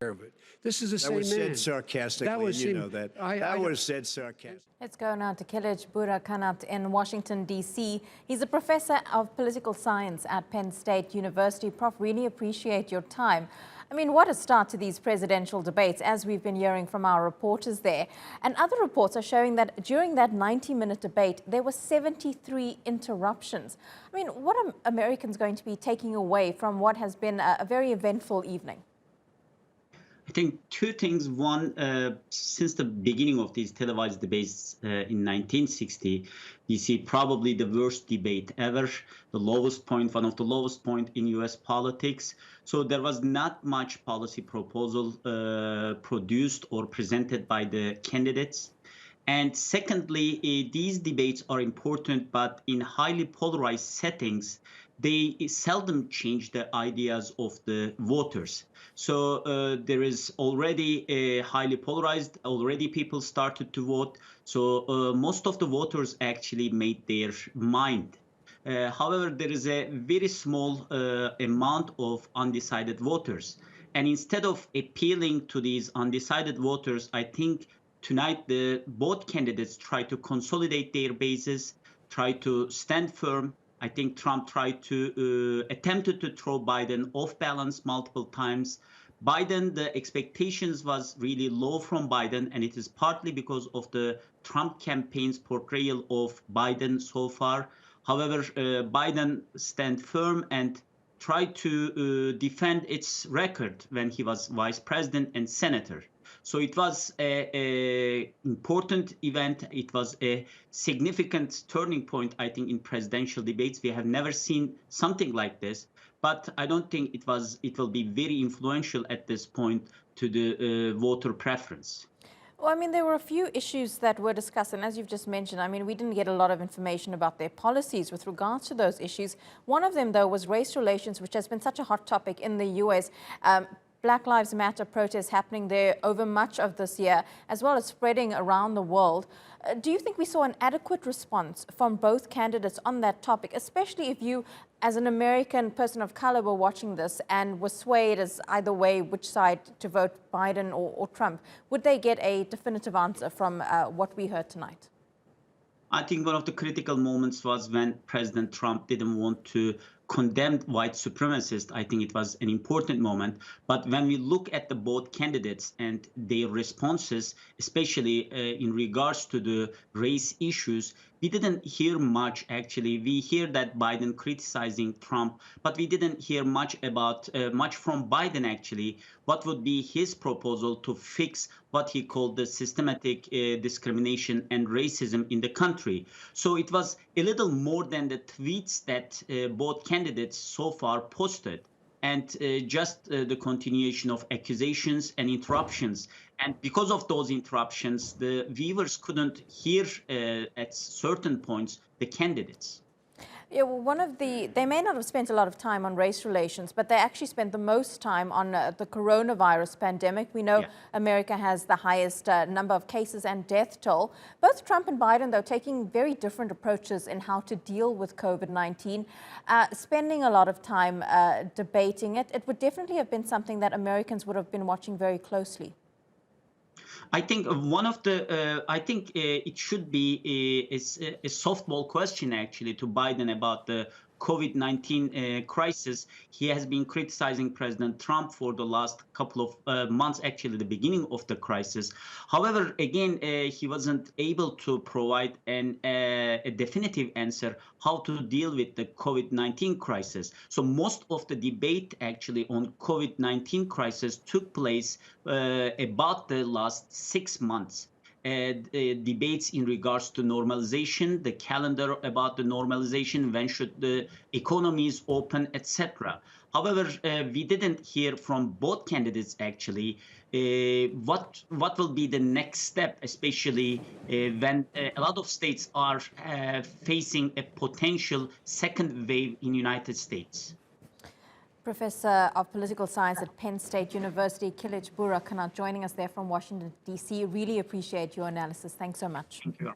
care of it. This is the same That was man. said sarcastically, you know that. That was said sarcastically. Let's go now to Kilic Bugra Kanat in Washington, D.C. He's a professor of political science at Penn State University. Prof, really appreciate your time. I mean, what a start to these presidential debates, as we've been hearing from our reporters there. And other reports are showing that during that 90-minute debate, there were 73 interruptions. I mean, what are Americans going to be taking away from what has been a very eventful evening? I think two things. One, since the beginning of these televised debates in 1960, we see probably the worst debate ever, the lowest point, one of the lowest point in U.S. politics. So there was not much policy proposal produced or presented by the candidates. And secondly, these debates are important, but in highly polarized settings, they seldom change the ideas of the voters. So there is already a highly polarized, already people started to vote. So most of the voters actually made their mind. However, there is a very small amount of undecided voters. And instead of appealing to these undecided voters, I think tonight both candidates try to consolidate their bases, try to stand firm. I think Trump attempted to throw Biden off balance multiple times. Biden, the expectations was really low from Biden, and it is partly because of the Trump campaign's portrayal of Biden so far. However, Biden stand firm and tried to defend its record when he was vice president and senator. So it was an important event. It was a significant turning point, I think, in presidential debates. We have never seen something like this, but I don't think it will be very influential at this point to the voter preference. Well, I mean, there were a few issues that were discussed, and as you've just mentioned, I mean, we didn't get a lot of information about their policies with regards to those issues. One of them, though, was race relations, which has been such a hot topic in the U.S. Black Lives Matter protests happening there over much of this year, as well as spreading around the world. Do you think we saw an adequate response from both candidates on that topic, especially if you, as an American person of color, were watching this and were swayed as either way which side to vote, Biden or Trump? Would they get a definitive answer from what we heard tonight? I think one of the critical moments was when President Trump didn't want to condemn white supremacists. I think it was an important moment. But when we look at the both candidates and their responses, especially in regards to the race issues, we didn't hear much, actually. We hear that Biden criticizing Trump, but we didn't hear much from Biden, actually, what would be his proposal to fix what he called the systematic discrimination and racism in the country. So it was a little more than the tweets that both candidates so far posted, and just the continuation of accusations and interruptions. And because of those interruptions, the viewers couldn't hear at certain points the candidates. Yeah, well, they may not have spent a lot of time on race relations, but they actually spent the most time on the coronavirus pandemic. We know America has the highest number of cases and death toll. Both Trump and Biden, though, taking very different approaches in how to deal with COVID-19, spending a lot of time debating it. It would definitely have been something that Americans would have been watching very closely. I think one of the, it should be a softball question, actually, to Biden about the COVID-19 crisis. He has been criticizing President Trump for the last couple of months, actually the beginning of the crisis. However, again, he wasn't able to provide a definitive answer how to deal with the COVID-19 crisis. So most of the debate actually on COVID-19 crisis took place about the last 6 months. Debates in regards to normalization, the calendar about the normalization, when should the economies open, etc. However, we didn't hear from both candidates, actually, what will be the next step, especially when a lot of states are facing a potential second wave in the United States. Professor of Political Science at Penn State University, Kilic Bugra Kanat, joining us there from Washington, D.C. Really appreciate your analysis. Thanks so much. Thank you.